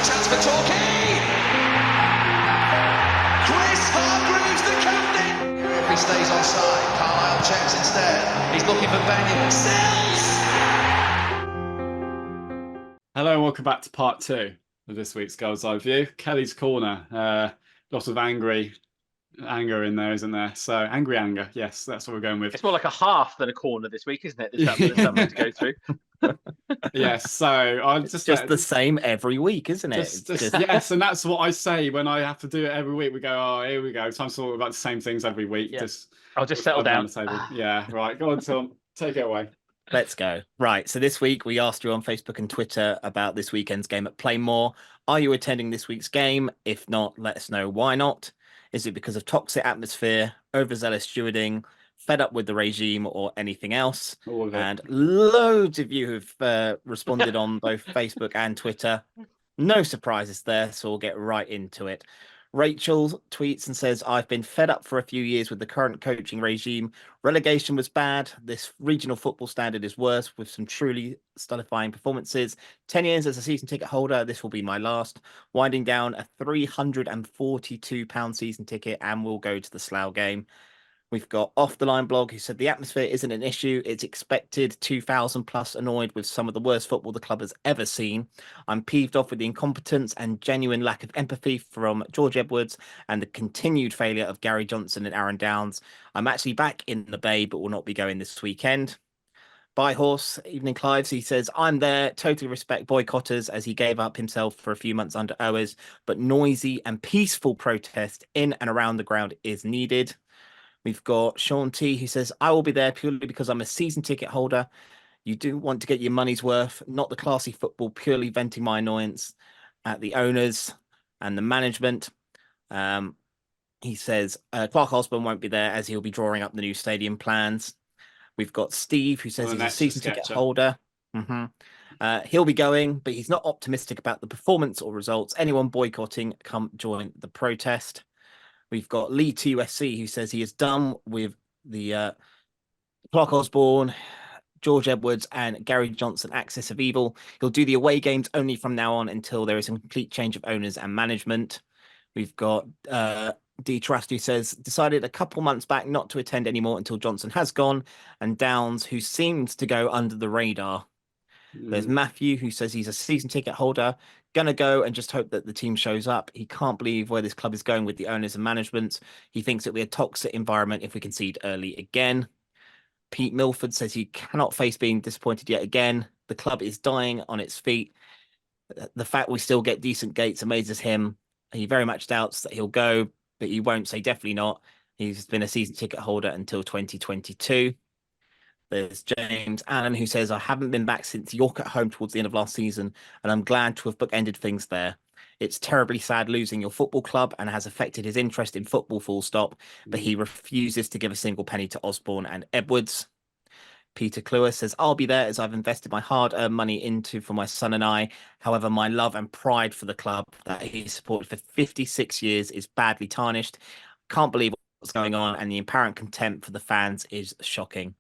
chance for Torquay. Chris Hargreaves, the captain. If he stays onside, Carlisle checks instead. He's looking for Ben himself. Hello and welcome back to part 2 of this week's Gull'S Eye View. Kelly's Corner. Lots of anger in there, isn't there? So angry anger. Yes, that's what we're going with. It's more like a half than a corner this week, isn't it? There's something to go through. Yes, so I'll just the same every week, isn't it? Yes, and that's what I say when I have to do it every week. We go, oh, here we go. Time to talk about the same things every week. Yeah. I'll just settle down. Yeah, right. Go on, Tom. Take it away. Let's go. Right. So this week we asked you on Facebook and Twitter about this weekend's game at Plainmoor. Are you attending this week's game? If not, let us know why not. Is it because of toxic atmosphere, overzealous stewarding, fed up with the regime, or anything else? All of it. And loads of you have responded on both Facebook and Twitter. No surprises there, so we'll get right into it. Rachel tweets and says, I've been fed up for a few years with the current coaching regime. Relegation was bad. This regional football standard is worse, with some truly stultifying performances. 10 years as a season ticket holder, this will be my last. Winding down a £342 season ticket, and we'll go to the Slough game. We've got Off the Line blog who said the atmosphere isn't an issue. It's expected. 2,000 plus annoyed with some of the worst football the club has ever seen. I'm peeved off with the incompetence and genuine lack of empathy from George Edwards and the continued failure of Gary Johnson and Aaron Downs. I'm actually back in the Bay, but will not be going this weekend. By Horse, Evening Clives, he says, I'm there, totally respect boycotters as he gave up himself for a few months under Owers, but noisy and peaceful protest in and around the ground is needed. We've got Sean T, who says, I will be there purely because I'm a season ticket holder. You do want to get your money's worth, not the classy football, purely venting my annoyance at the owners and the management. He says, Clark Osborne won't be there as he'll be drawing up the new stadium plans. We've got Steve, who says he's a season ticket holder. He'll be going, but he's not optimistic about the performance or results. Anyone boycotting, come join the protest. We've got Lee TUSC, who says he is done with the Clark Osborne, George Edwards, and Gary Johnson axis of evil. He'll do the away games only from now on until there is a complete change of owners and management. We've got D Trust, who says, decided a couple months back not to attend anymore until Johnson has gone, and Downs, who seems to go under the radar. There's Matthew, who says he's a season ticket holder, gonna go and just hope that the team shows up. He can't believe where this club is going with the owners and management. He thinks it'll be a toxic environment if we concede early again. Pete Milford says he cannot face being disappointed yet again. The club is dying on its feet. The fact we still get decent gates amazes him. He very much doubts that he'll go, but he won't say definitely not. He's been a season ticket holder until 2022. There's James Allen, who says, I haven't been back since York at home towards the end of last season, and I'm glad to have bookended things there. It's terribly sad losing your football club and has affected his interest in football, full stop, but he refuses to give a single penny to Osborne and Edwards. Peter Cluer says, I'll be there as I've invested my hard-earned money into for my son and I. However, my love and pride for the club that he's supported for 56 years is badly tarnished. Can't believe what's going on, and the apparent contempt for the fans is shocking.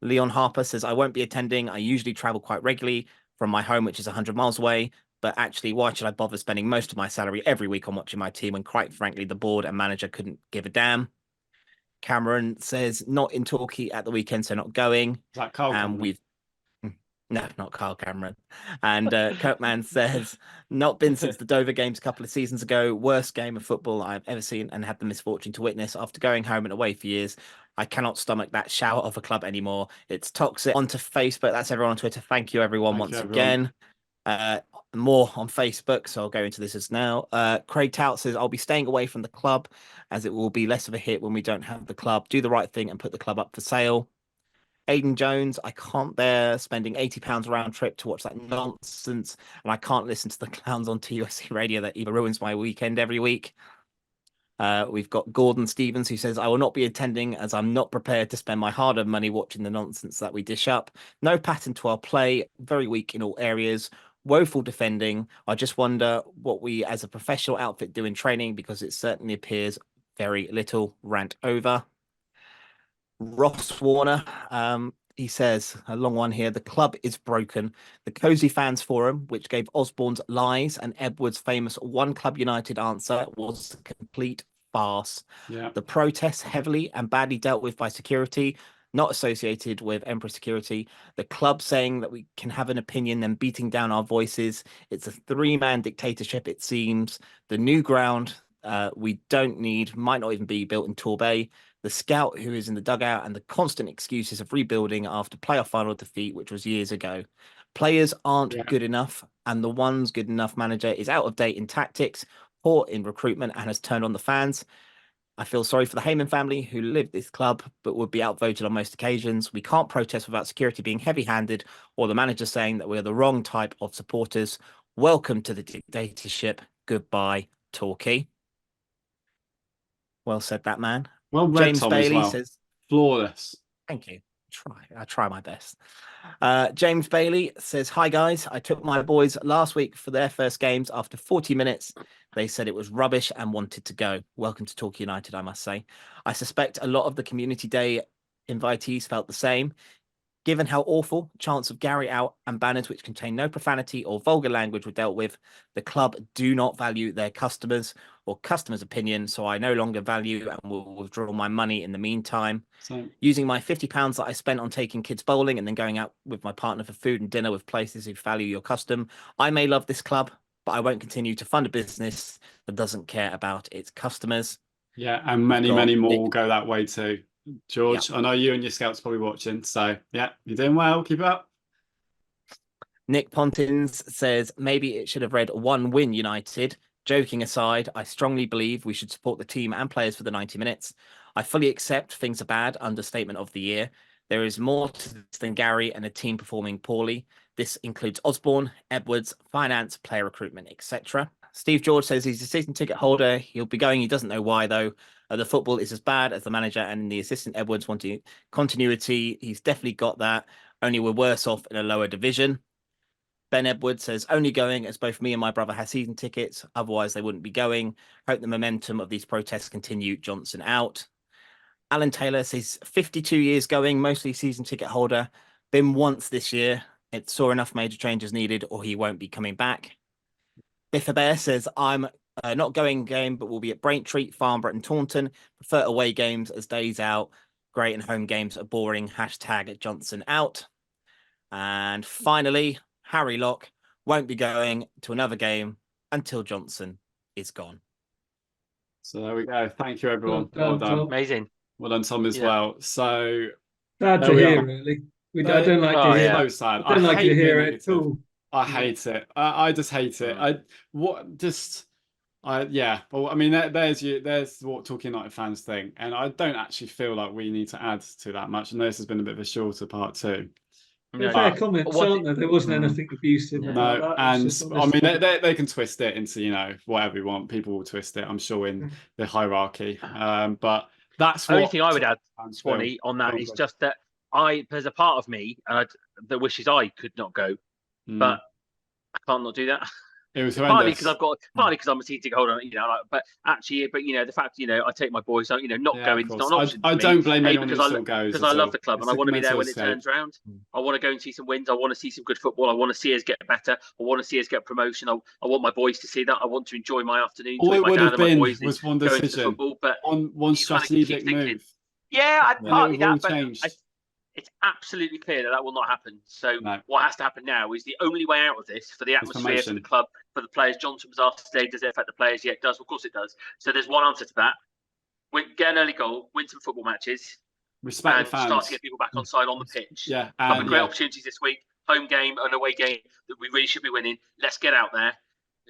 Leon Harper says, I won't be attending. I usually travel quite regularly from my home, which is 100 miles away. But actually, why should I bother spending most of my salary every week on watching my team when, quite frankly, the board and manager couldn't give a damn? Cameron says, not in Torquay at the weekend, so not going. Is that Carl? And no, not Carl Cameron. And Kirkman says, not been since the Dover games a couple of seasons ago. Worst game of football I've ever seen and had the misfortune to witness after going home and away for years. I cannot stomach that shower of a club anymore. It's toxic. Onto Facebook. That's everyone on Twitter. Thank you, everyone, once again. More on Facebook, so I'll go into this as now. Craig Tout says, I'll be staying away from the club as it will be less of a hit when we don't have the club. Do the right thing and put the club up for sale. Aidan Jones, I can't bear spending £80 round trip to watch that nonsense, and I can't listen to the clowns on TUSC radio that either ruins my weekend every week. We've got Gordon Stevens, who says, I will not be attending as I'm not prepared to spend my hard-earned money watching the nonsense that we dish up. No pattern to our play, very weak in all areas, woeful defending. I just wonder what we as a professional outfit do in training, because it certainly appears very little. Rant over. Ross Warner he says, a long one here, the club is broken. The Cozy Fans Forum, which gave Osborne's lies and Edwards' famous One Club United answer, was a complete farce. Yeah. The protests heavily and badly dealt with by security, not associated with Emperor Security. The club saying that we can have an opinion, then beating down our voices. It's a three-man dictatorship, it seems. The new ground we don't need might not even be built in Torbay. The scout who is in the dugout and the constant excuses of rebuilding after playoff final defeat, which was years ago. Players aren't good enough, and the one's good enough manager is out of date in tactics, poor in recruitment, and has turned on the fans. I feel sorry for the Heyman family who live this club but would be outvoted on most occasions. We can't protest without security being heavy-handed or the manager saying that we're the wrong type of supporters. Welcome to the dictatorship. Goodbye, Torquay. Well said, that man. Well read, James Tom, Bailey as well. says, Flawless. thank you. I try my best. James Bailey says, hi guys. I took my boys last week for their first games. After 40 minutes, they said it was rubbish and wanted to go. Welcome to Torquay United, I must say. I suspect a lot of the community day invitees felt the same. Given how awful chants of Gary out and banners which contain no profanity or vulgar language were dealt with, the club do not value their customers or customers' opinion, so I no longer value and will withdraw my money in the meantime. So, Using my £50 that I spent on taking kids bowling and then going out with my partner for food and dinner with places who value your custom, I may love this club, but I won't continue to fund a business that doesn't care about its customers. yeah, and many more will go that way too. George, I know you and your scouts probably watching, so yeah, you're doing well. Keep it up. Nick Pontins says maybe it should have read one win United. Joking aside, I strongly believe we should support the team and players for the 90 minutes. I fully accept things are bad, understatement of the year. There is more to this than Gary and a team performing poorly. This includes Osborne, Edwards, finance, player recruitment, etc. Steve George says he's a season ticket holder. He'll be going. He doesn't know why, though. The football is as bad as the manager and the assistant Edwards wanting continuity. He's definitely got that. Only we're worse off in a lower division. Ben Edwards says, only going as both me and my brother have season tickets. Otherwise, they wouldn't be going. Hope the momentum of these protests continue. Johnson out. Alan Taylor says, 52 years going, mostly season ticket holder. Been once this year. It saw enough major changes needed or he won't be coming back. Biffa Bear says, I'm not going game, but will be at Braintree, Farnborough and Taunton. Prefer away games as days out. Great and home games are boring. Hashtag Johnson out. And finally, Harry Locke won't be going to another game until Johnson is gone. So there we go. Thank you, everyone. Well done. Tom. Amazing. Well done, Tom, as well. So Sad there to we hear, are. really. I don't like to hear. So sad. I don't like hate to hear being it at negative. all. I hate it. I just hate it. Well, I mean, there's what Talking United fans think, and I don't actually feel like we need to add to that much. And this has been a bit of a shorter part two. They're fair comments, aren't there? There wasn't anything abusive about No, that. and It's just I mean, honest. they can twist it into whatever you want. People will twist it, I'm sure, in the hierarchy. But that's The only what thing I would add, fans Swanee, feel. on that is just that there's a part of me that wishes I could not go, but I can't not do that. It was partly horrendous. because I'm a season ticket holder, the fact, I take my boys, not going, it's not an option. I don't blame anyone who because still goes. because I love the club and I want to be there when it mental turns around. I want to go and see some wins. I want to see some good football. I want to see us get better. I want to see us get promotion. I want my boys to see that. I want to enjoy my afternoons All with it my would dad have and my been boys was one going to the decision, football, but one strategic move. Yeah, partly it will that, but changed. it's absolutely clear that will not happen. So what has to happen now is the only way out of this for the atmosphere, for the club, for the players. Johnson was asked today, does it affect the players? Yeah, it does. Of course it does. So there's one answer to that. Get an early goal, win some football matches, respect and the fans. start to get people back on side on the pitch. Yeah, couple of great opportunities this week. Home game, an away game that we really should be winning. Let's get out there.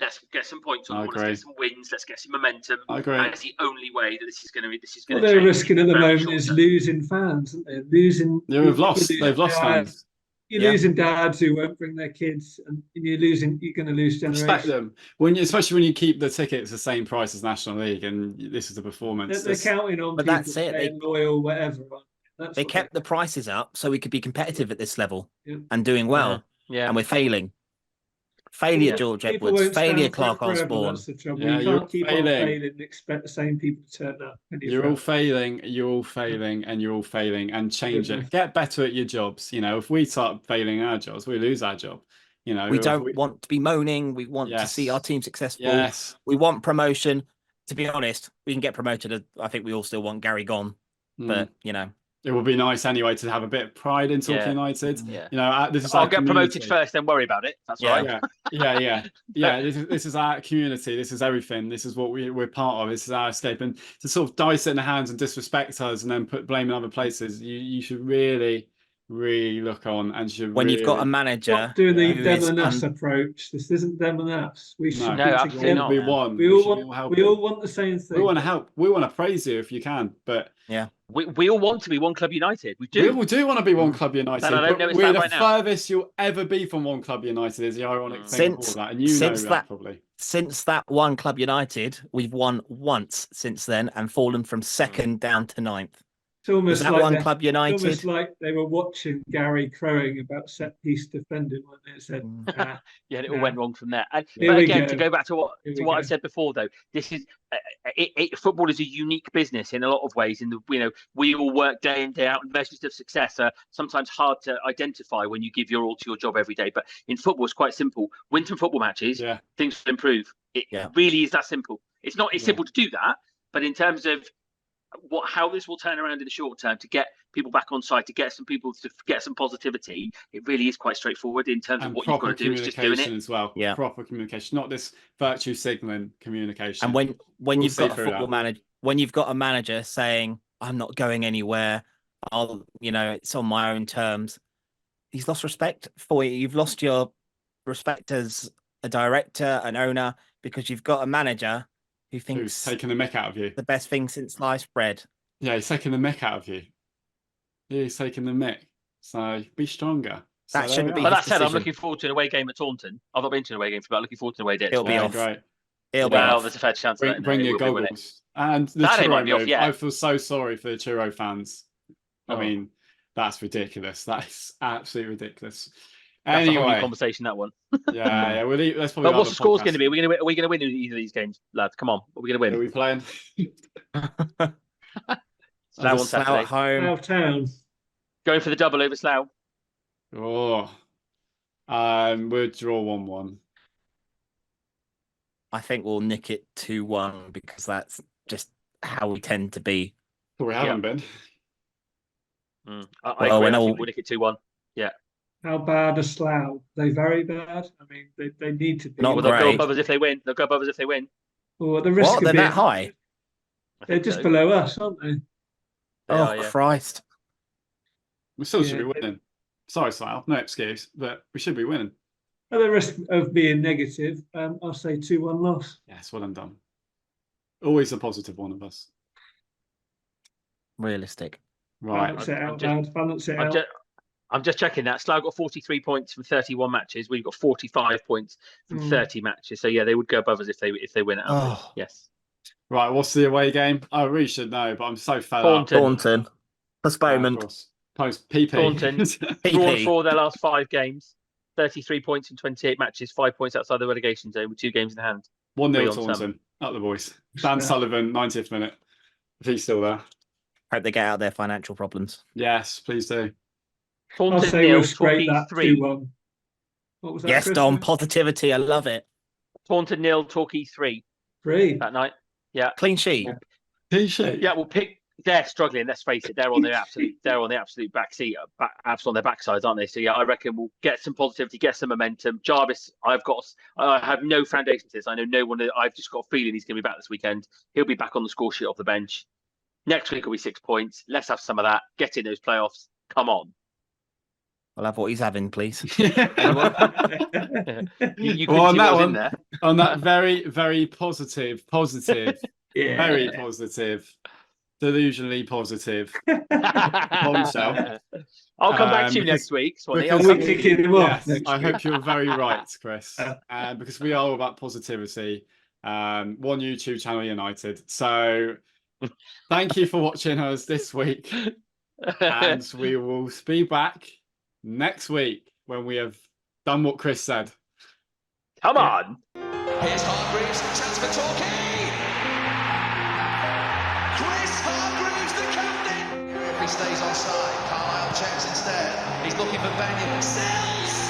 Let's get some points on. Let's get some wins. Let's get some momentum. I agree. And it's the only way that this is going to What they're risking at the moment is losing fans, aren't they? Yeah, they've lost fans. You're losing dads who won't bring their kids, and you're going to lose generations. Respect them, especially when you keep the tickets the same price as National League, and this is the performance. They're counting on but people that's it. staying loyal, whatever. They kept the prices up so we could be competitive at this level and doing well. Yeah. And we're failing. Failure, George People Edwards. won't Failure, stand Clark forever, Osborne. that's the trouble. Yeah, You you're can't keep on failing. failing and expect the same people to turn up. You're all failing, you're all failing, and you're all failing, and change it. Get better at your jobs. You know, if we start failing our jobs, we lose our job. You know, we don't want to be moaning. We want to see our team successful. Yes. We want promotion. To be honest, we can get promoted. I think we all still want Gary gone, but you know. It would be nice anyway to have a bit of pride in Torquay United. Yeah. You know, this is I'll our get community. promoted first, then worry about it. That's right. Yeah. This is our community. This is everything. This is what we're part of. This is our escape. And to sort of dice it in the hands and disrespect us and then put blame in other places, you should really look on and should. When you've got a manager, not doing the them and us approach. This isn't them and us. We should be together. We want we all want the same thing. We want to help. We want to praise you if you can, but yeah. We all want to be One Club United. We do. We do want to be One Club United. And I don't know it's we're that the right furthest you'll ever be from One Club United is the ironic thing of all that. And you know that probably. Since that One Club United, we've won once since then and fallen from second down to ninth. It's almost like One Club United. It's almost like they were watching Gary crowing about set piece defending when they said, it all went wrong from there. And, but again, to go back to what I said before, though, this is football is a unique business in a lot of ways. In the we all work day in day out, and measures of success are sometimes hard to identify when you give your all to your job every day. But in football, it's quite simple. Win some football matches, things will improve. It really is that simple. It's not simple to do that, but in terms of how this will turn around in the short term to get people back on side, to get some people to get some positivity, it really is quite straightforward in terms of what you've got to do is just doing it as well. Yeah, proper communication, not this virtue signaling communication. And when you've got a football manager, when you've got a manager saying, "I'm not going anywhere," it's on my own terms. He's lost respect for you. You've lost your respect as a director, an owner, because you've got a manager who thinks who's taking the mick out of you. The best thing since sliced bread. Yeah, he's taking the mick out of you. Yeah, he's taking the mick. So be stronger. That shouldn't be. But that said, I'm looking forward to an away game at Taunton. I've not been to an away game, but I'm looking forward to an away day. It'll be off. Great. It'll be off. There's a fair chance. Bring your goggles. And the churro move. I feel so sorry for the churro fans. I mean, that's ridiculous. That is absolutely ridiculous. That's anyway, a whole conversation, that one. yeah. Let's probably. But what's the score's going to be? Are we going to win either of these games, lads? Come on, are we going to win? Are we playing? Slough on Saturday. At home. Slough Town. Going for the double over Slough. Oh, we'll draw 1-1. I think we'll nick it 2-1 because that's just how we tend to be. But we haven't been. I agree. We'll nick it 2-1. Yeah. How bad are Slough? They very bad. I mean, they need to be. They'll go above us if they win. They'll go above us if they win. Well, the risk They're that high? They're just below us, aren't they? Christ. We still should be winning. Sorry, Slough. No excuse, but we should be winning. At the risk of being negative, I'll say 2-1 loss. Yes, well done. Always a positive one of us. Realistic. Right. Balance it out. I'm just checking that. Slough got 43 points from 31 matches. We've got 45 points from 30 matches. So yeah, they would go above us if they win it. Yes. Right. What's the away game? I really should know, but I'm so fed up. Taunton. Postponement. Post PP. Taunton. Drawn 4 their last 5 games. 33 points in 28 matches. 5 points outside the relegation zone with 2 games in hand. 1-0 Taunton. Up the boys. Dan Sullivan, 90th minute. If he's still there. Hope they get out of their financial problems. Yes, please do. I'll say we'll scrape that 2-1. What was that? Yes, Dom, positivity. I love it. Taunton 0, Torquay 3. 3 that night. Yeah. Clean sheet. Clean sheet. Yeah, we'll pick. They're struggling. Let's face it. They're on their absolute back seat, abs on their backsides, aren't they? So yeah, I reckon we'll get some positivity, get some momentum. Jarvis, I have no foundation to this. I know no one. I've just got a feeling he's going to be back this weekend. He'll be back on the score sheet off the bench. Next week will be 6 points. Let's have some of that. Get in those playoffs. Come on. I'll have what he's having, please. You on that one, on that very, very positive, very positive, delusionally positive bombshell. I'll come back to you next week, Swanee. Yes, I hope you're very right, Chris. Because we are all about positivity. One YouTube channel united. So thank you for watching us this week. And we will be back next week when we have done what Chris said. Come on. Here's Hargreaves, chance for Torquay. Chris Hargreaves, the captain. If he stays onside, Carlisle checks instead. He's looking for Benyon. Sells.